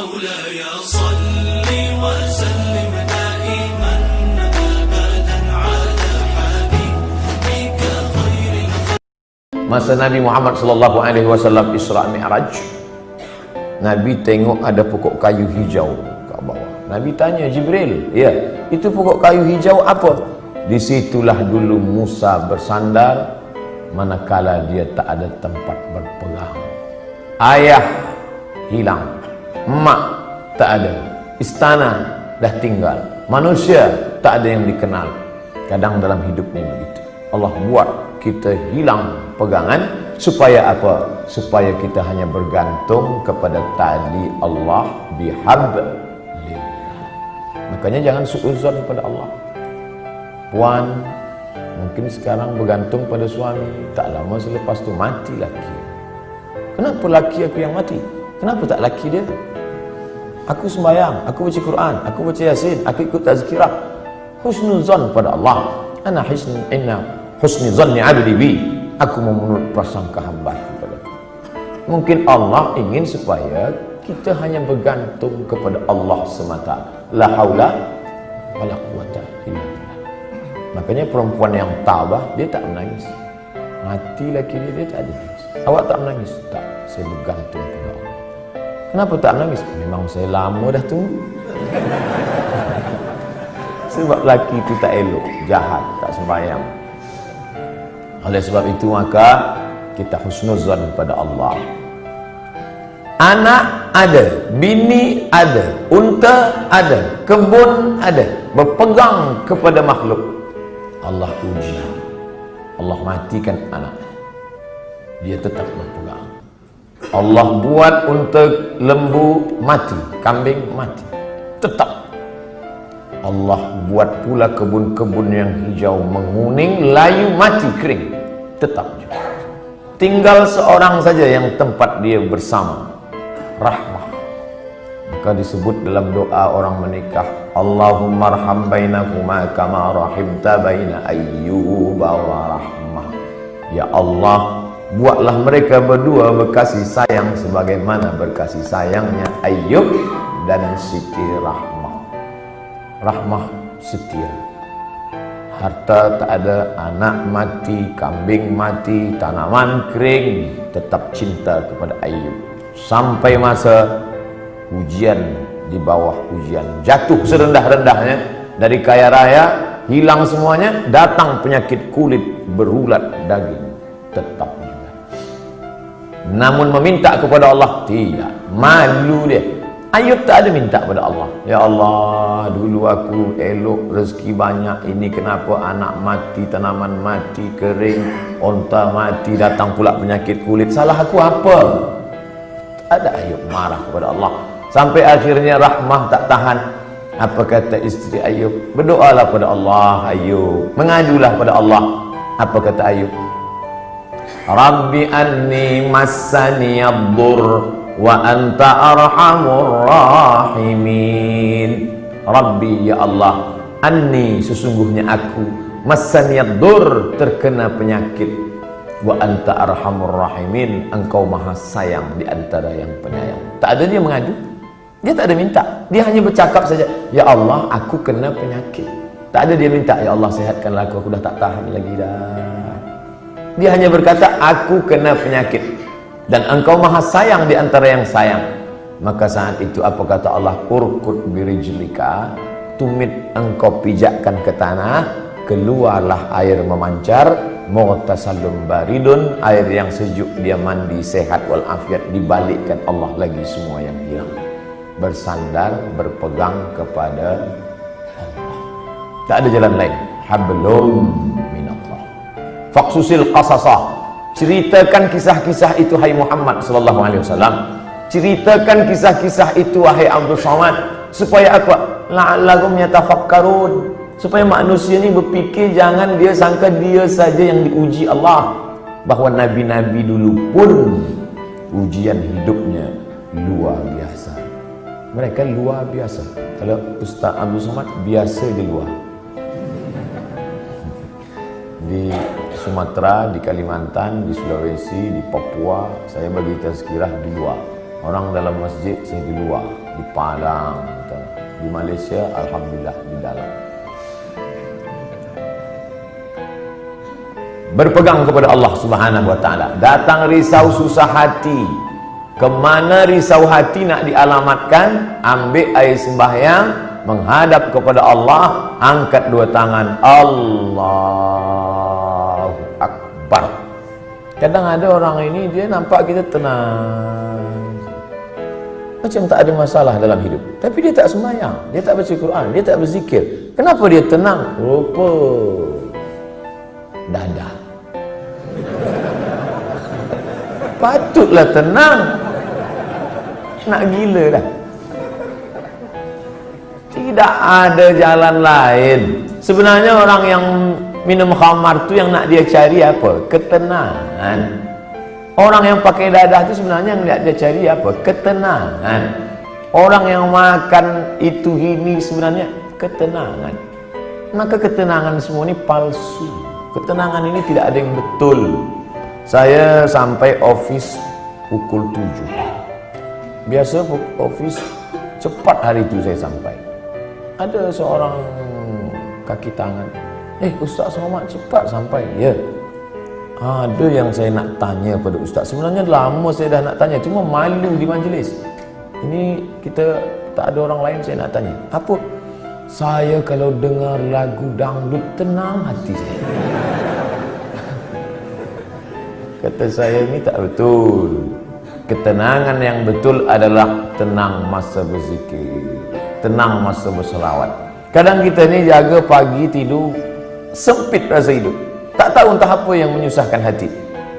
مولاي صل وسلم دائما أبدا على حبيبك خير Masa Nabi Muhammad sallallahu alaihi wasallam Isra Mi'raj, Nabi tengok ada pokok kayu hijau kat bawah. Nabi tanya Jibril, "Ya, itu pokok kayu hijau apa?" Disitulah dulu Musa bersandar manakala dia tak ada tempat berpegang. Ayah hilang, mak tak ada, istana dah tinggal, manusia tak ada yang dikenal. Kadang dalam hidup ni begitu. Allah buat kita hilang pegangan supaya apa? Supaya kita hanya bergantung kepada tali Allah bihablillah. Makanya jangan suuzon pada Allah. Puan mungkin sekarang bergantung pada suami, tak lama selepas tu mati laki. Kenapa laki aku yang mati? Kenapa tak laki dia? Aku sembahyang, aku baca Quran, aku baca Yasin, aku ikut tazkirah. Husnuzon pada Allah. Inna husni zanni abdi bi. Aku memenurut prasangka hamba kepadaku. Mungkin Allah ingin supaya kita hanya bergantung kepada Allah semata. La haula wala quwata illa billah. Makanya perempuan yang tabah dia tak menangis. Mati laki dia tak ada nangis. Awak tak menangis? Tak, saya bergantung kepada Allah. Kenapa tak menangis? Memang saya lama dah tunggu. Sebab laki itu tak elok, jahat, tak sembahyang. Oleh sebab itu maka kita husnuzan pada Allah. Anak ada, bini ada, unta ada, kebun ada, berpegang kepada makhluk. Allah uji, Allah matikan anak, dia tetap berpegang. Allah buat unta lembu mati, kambing mati, tetap. Allah buat pula kebun-kebun yang hijau menguning, layu, mati, kering, tetap juga. Tinggal seorang saja yang tempat dia bersama, rahmah. Maka disebut dalam doa orang menikah, Allahumma arham bainakuma kama rahimta baina Ayyuba wa rahmah. Ya Allah, buatlah mereka berdua berkasih sayang sebagaimana berkasih sayangnya Ayyub dan Siti Rahmah. Rahmah setia. Harta tak ada, anak mati, kambing mati, tanaman kering, tetap cinta kepada Ayyub. Sampai masa ujian, di bawah ujian, jatuh serendah-rendahnya dari kaya raya, hilang semuanya, datang penyakit kulit, berulat daging, tetap juga. Namun meminta kepada Allah tidak, malu dia. Ayub tak ada minta pada Allah, ya Allah, dulu aku elok, rezeki banyak, ini kenapa anak mati, tanaman mati, kering, onta mati, datang pula penyakit kulit, salah aku apa? Tak ada. Ayub marah kepada Allah. Sampai akhirnya Rahmah tak tahan. Apa kata isteri Ayub? Berdoalah pada Allah, Ayub. Mengadulah pada Allah. Apa kata Ayub? Rabbi anni massani ad-dur wa anta arhamur rahimin. Rabbi, ya Allah, anni, sesungguhnya aku, massani ad-dur, terkena penyakit, wa anta arhamur rahimin, engkau maha sayang di antara yang penyayang. Tak ada dia mengadu, dia tak ada minta, dia hanya bercakap saja, ya Allah, aku kena penyakit. Tak ada dia minta, ya Allah, sehatkanlah aku dah tak tahan lagi dah. Dia hanya berkata, aku kena penyakit dan engkau maha sayang di antara yang sayang. Maka saat itu apa kata Allah? Urkud birijlika, tumit engkau pijakkan ke tanah, keluarlah air memancar, mughtasalun baridun, air yang sejuk, dia mandi sehat walafiat, dibalikkan Allah lagi semua yang hilang. Bersandar, berpegang kepada Allah, tak ada jalan lain. Hablum minallah. Faqsusil qasasah, ceritakan kisah-kisah itu hai Muhammad sallallahu alaihi wasallam. Ceritakan kisah-kisah itu wahai Abdul Somad, supaya apa? La'allahum yatafakkarun, supaya manusia ni berfikir, jangan dia sangka dia saja yang diuji Allah. Bahawa nabi-nabi dulu pun ujian hidupnya luar biasa. Mereka luar biasa. Kalau Ustaz Abdul Somad biasa je luar. Di Sumatera, di Kalimantan, di Sulawesi, di Papua, saya bagi tazkirah di luar. Orang dalam masjid, saya di luar, di Padang, di Malaysia, alhamdulillah di dalam. Berpegang kepada Allah Subhanahu wa taala. Datang risau susah hati. Kemana risau hati nak dialamatkan? Ambil air sembahyang, menghadap kepada Allah, angkat dua tangan, Allahu Akbar. Kadang ada orang ini dia nampak kita tenang, macam tak ada masalah dalam hidup, tapi dia tak sembahyang, dia tak baca Quran, dia tak berzikir. Kenapa dia tenang? Rupa dadah. Patutlah tenang. Nak gila dah. Tidak ada jalan lain. Sebenarnya orang yang minum khamar tu yang nak dia cari apa? Ketenangan. Orang yang pakai dadah tu sebenarnya yang dia cari apa? Ketenangan. Orang yang makan itu ini sebenarnya ketenangan. Maka ketenangan semua ini palsu. Ketenangan ini tidak ada yang betul. Saya sampai office pukul 7. Biasa office cepat hari itu saya sampai. Ada seorang kaki tangan, Ustaz Somad cepat sampai. Ya. Ada yang saya nak tanya pada Ustaz. Sebenarnya lama saya dah nak tanya, cuma malu di majlis. Ini kita tak ada orang lain, saya nak tanya. Apa? Saya kalau dengar lagu dangdut tenang hati saya. Kata saya, ini tak betul. Ketenangan yang betul adalah tenang masa berzikir, tenang masa berselawat. Kadang kita ni jaga pagi tidur, sempit rasa hidup, tak tahu entah apa yang menyusahkan hati,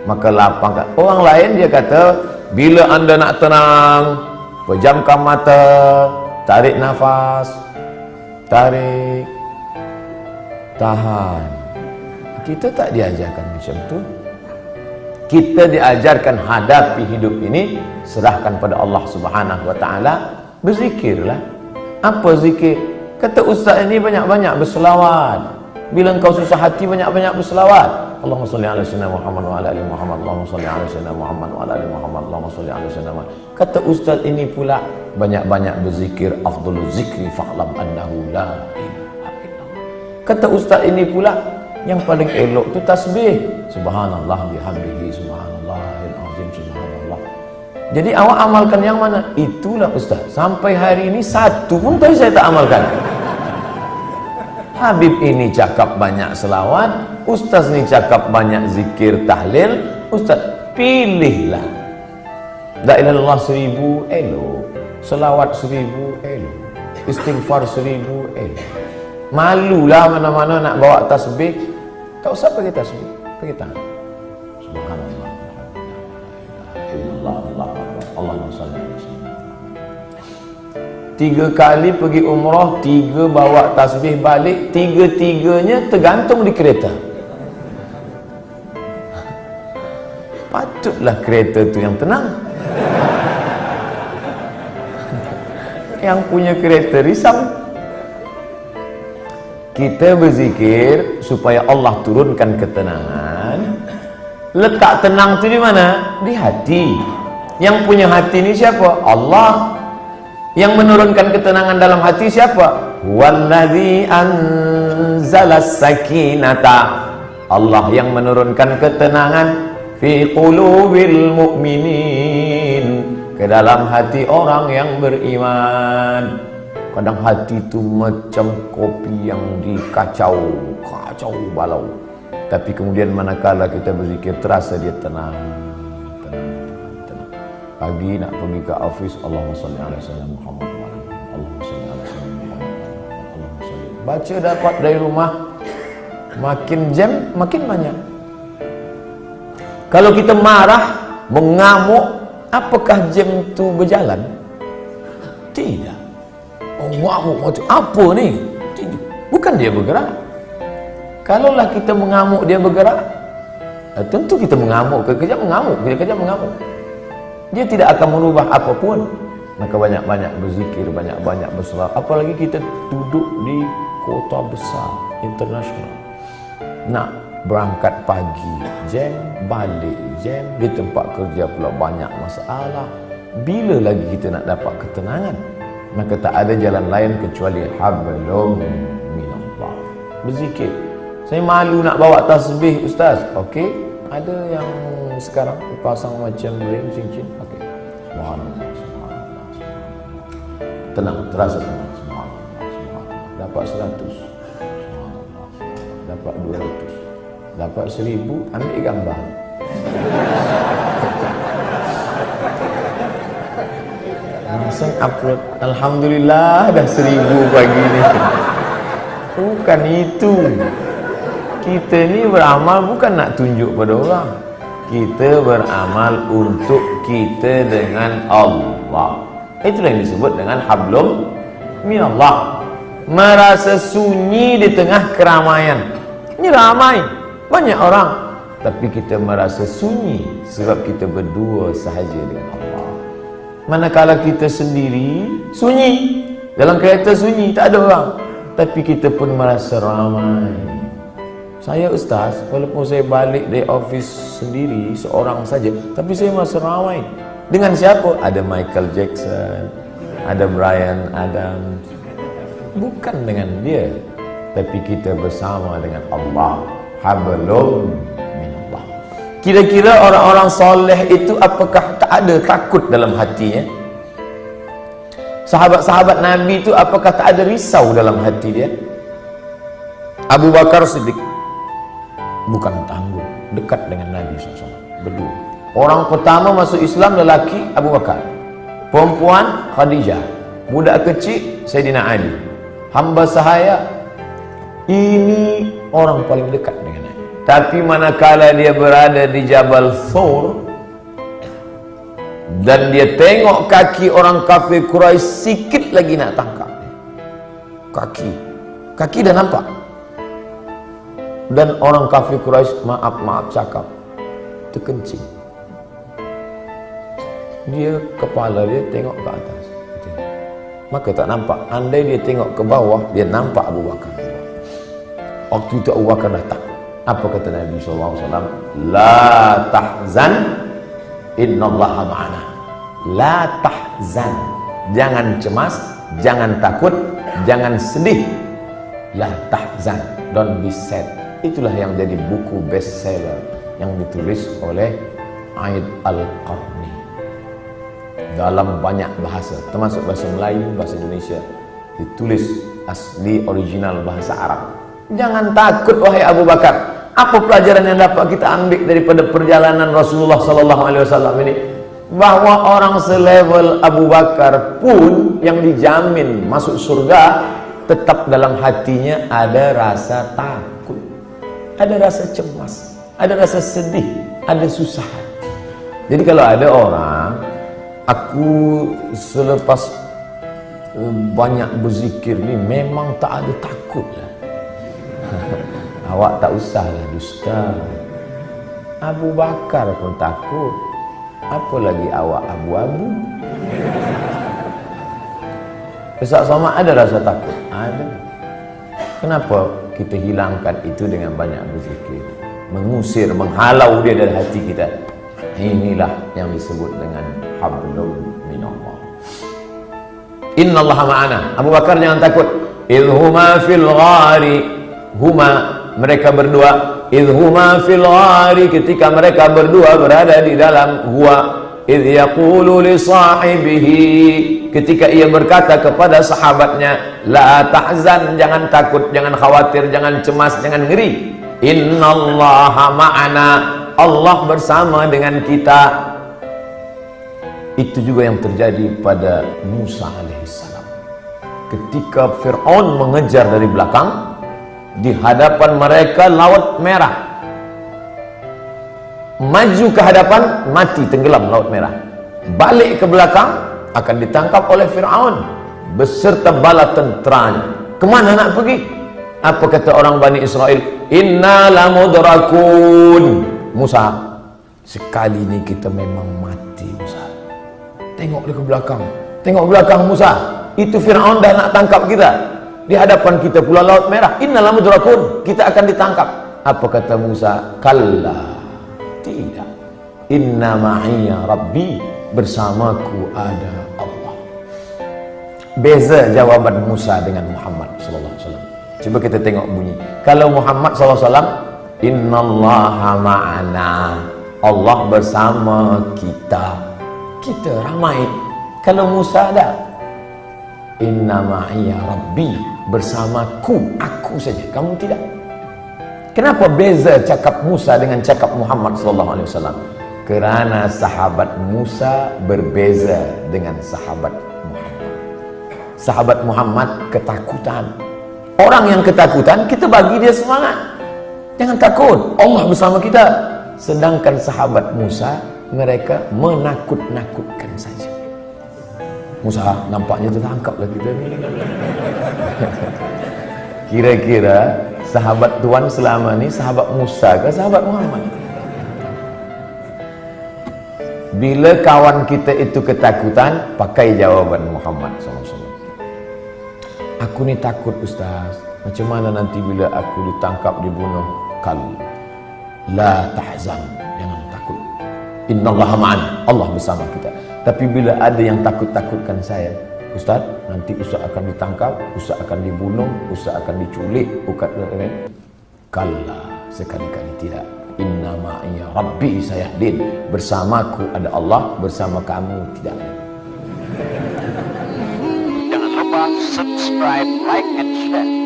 maka lapangkan. Orang lain dia kata, bila anda nak tenang, pejamkan mata, tarik nafas, tarik, tahan. Kita tak diajarkan macam tu. Kita diajarkan hadapi hidup ini, serahkan pada Allah Subhanahu wa taala, berzikirlah. Apa zikir? Kata ustaz ini banyak-banyak berselawat. Bila engkau susah hati, banyak-banyak berselawat. Allahumma salli ala sayyidina Muhammad wa ala ali Muhammad. Allahumma salli ala sayyidina Muhammad wa ala ali Muhammad. Allahumma salli ala sayyidina Muhammad. Kata ustaz ini pula, banyak-banyak berzikir, afdhalul zikri fa'lam annahu la ilaha illallah. Kata ustaz ini pula, yang paling elok tu tasbih, subhanallah bihamdihi, subhanallahil azim, subhanallah. Jadi awak amalkan yang mana? Itulah ustaz. Sampai hari ini satu pun saya tak amalkan. Habib ini cakap banyak selawat, ustaz ni cakap banyak zikir tahlil. Ustaz, pilihlah. La ilaha illallah 1000 elok, selawat 1000 elok, istighfar 1000 elok. Malulah mana-mana nak bawa tasbih, tak usah pakai tasbih, pakai tangan. Subhanallah, Allahumma salli ala sayyidina. 3 kali pergi umrah, 3 bawa tasbih balik, 3-3-nya tergantung di kereta. Patutlah kereta tu yang tenang. Yang punya kereta risau. Kita berzikir supaya Allah turunkan ketenangan. Letak tenang tu di mana? Di hati. Yang punya hati ni siapa? Allah. Yang menurunkan ketenangan dalam hati siapa? Wallazi anzalas sakinata. Allah yang menurunkan ketenangan fi qulubil mu'minin, ke dalam hati orang yang beriman. Kadang hati tu macam kopi yang dikacau, kacau balau. Tapi kemudian manakala kita berzikir, terasa dia tenang. Pagi nak pergi ke office, Allahumma salli ala sayyidina Muhammad, Allahumma salli ala sayyidina Muhammad, Allahumma salli. Baca dapat dari rumah, makin jam makin banyak. Kalau kita marah, mengamuk, apakah jam tu berjalan? Tidak. Mengamuk macam apa ni? Tidak. Bukan dia bergerak. Kalaulah kita mengamuk dia bergerak, tentu kita mengamuk, kekejap mengamuk, kekejap mengamuk. Dia tidak akan merubah apapun. Maka banyak-banyak berzikir, banyak-banyak berselawat. Apalagi kita duduk di kota besar, internasional. Nak berangkat pagi, jam, balik jam, di tempat kerja pula banyak masalah. Bila lagi kita nak dapat ketenangan? Maka tak ada jalan lain kecuali hablum minallah. Berzikir. Saya malu nak bawa tasbih ustaz. Okey, ada yang sekarang pasang macam ring cincin. Okey. Subhanallah, subhanallah, subhanallah. Tenang, terasa tenang. Subhanallah, subhanallah. Dapat 100. Subhanallah. Dapat 200. Dapat 1000, ambil gambar. Langsung upload. Alhamdulillah dah 1000 pagi ni. Bukan itu. Kita ni beramal bukan nak tunjuk pada orang. Kita beramal untuk kita dengan Allah. Itulah yang disebut dengan hablum minallah. Merasa sunyi di tengah keramaian. Ini ramai, banyak orang, tapi kita merasa sunyi sebab kita berdua sahaja dengan Allah. Manakala kita sendiri, sunyi. Dalam kereta sunyi, tak ada orang, tapi kita pun merasa ramai. Saya ustaz, walaupun saya balik dari office sendiri, seorang saja, tapi saya merasa ramai. Dengan siapa? Ada Michael Jackson, ada Bryan Adams. Bukan dengan dia, tapi kita bersama dengan Allah. Hablum minallah. Kira-kira orang-orang soleh itu apakah tak ada takut dalam hatinya? Sahabat-sahabat Nabi itu apakah tak ada risau dalam hati dia? Abu Bakar Siddiq bukan tangguh, dekat dengan Nabi SAW, berdua. Orang pertama masuk Islam lelaki Abu Bakar, perempuan Khadijah, budak kecil Sayyidina Ali, hamba sahaya. Ini orang paling dekat dengan Nabi. Tapi manakala dia berada di Jabal Thur dan dia tengok kaki orang kafir Quraisy, sikit lagi nak tangkap kaki dah nampak. Dan orang kafir Quraisy maaf cakap, terkencing. Dia kepala dia tengok ke atas, maka tak nampak. Andai dia tengok ke bawah, dia nampak Abu Bakar. Waktu itu Abu Bakar dah takut. Apa kata Nabi SAW? La tahzan, innallaha ma'ana. La tahzan, jangan cemas, jangan takut, jangan sedih. La tahzan, don't be sad. Itulah yang jadi buku bestseller yang ditulis oleh Aid Al-Qarni dalam banyak bahasa, termasuk bahasa Melayu, bahasa Indonesia, ditulis asli original bahasa Arab. Jangan takut wahai Abu Bakar. Apa pelajaran yang dapat kita ambil daripada perjalanan Rasulullah SAW ini? Bahwa orang selevel Abu Bakar pun yang dijamin masuk surga, tetap dalam hatinya ada rasa takut, ada rasa cemas, ada rasa sedih, ada susah. Jadi kalau ada orang, aku selepas banyak berzikir ni memang tak ada takut lah. Awak tak usahlah dusta. Abu Bakar pun takut, apalagi awak abu-abu. Ustaz Somad ada rasa takut? Ada. Kenapa kita hilangkan itu dengan banyak berzikir, mengusir, menghalau dia dari hati kita? Inilah yang disebut dengan hablum minallah. Innallaha ma'ana. Abu Bakar jangan takut. Idhuma fil ghari, huma, mereka berdua, idhuma fil ghari, ketika mereka berdua berada di dalam gua, idh yaqulu li sahibihi, ketika ia berkata kepada sahabatnya, la tahzan, jangan takut, jangan khawatir, jangan cemas, jangan ngeri. Innallaha ma'ana, Allah bersama dengan kita. Itu juga yang terjadi pada Musa alaihissalam. Ketika Fir'aun mengejar dari belakang, di hadapan mereka laut merah. Maju ke hadapan, mati tenggelam laut merah. Balik ke belakang, akan ditangkap oleh Fir'aun beserta bala tenteranya. Kemana nak pergi? Apa kata orang Bani Israel? Inna lamudrakun. Musa, sekali ini kita memang mati Musa. Tengok dia ke belakang, tengok belakang Musa. Itu Fir'aun dah nak tangkap kita. Di hadapan kita pula laut merah. Inna lamudrakun, kita akan ditangkap. Apa kata Musa? Kalla, tidak. Inna ma'iya rabbi bersamaku ada Allah. Beza jawaban Musa dengan Muhammad sallallahu alaihi wasallam. Coba kita tengok bunyi. Kalau Muhammad sallallahu alaihi wasallam, innallaha ma'ana, Allah bersama kita. Kita ramai. Kalau Musa ada, inna ma'iya rabbi, bersamaku, aku saja, kamu tidak. Kenapa beza cakap Musa dengan cakap Muhammad sallallahu alaihi wasallam? Kerana sahabat Musa berbeza dengan sahabat Muhammad. Sahabat Muhammad ketakutan. Orang yang ketakutan, kita bagi dia semangat. Jangan takut, Allah bersama kita. Sedangkan sahabat Musa, mereka menakut-nakutkan saja. Musa nampaknya tertangkaplah kita ni. Kira-kira sahabat Tuhan selama ni sahabat Musa ke sahabat Muhammad? Bila kawan kita itu ketakutan, pakai jawaban Muhammad SAW. Aku ni takut Ustaz, macam mana nanti bila aku ditangkap, dibunuh? Kal la tahzan, jangan takut, innallaha ma'ana, Allah bersama kita. Tapi bila ada yang takut-takutkan saya, Ustaz, nanti Ustaz akan ditangkap, Ustaz akan dibunuh, Ustaz akan diculik, kalla, sekali-kali tidak. Inna ma'iya rabbi sayahdin, bersamaku ada Allah, bersama kamu tidak. Jangan lupa subscribe, like, and share.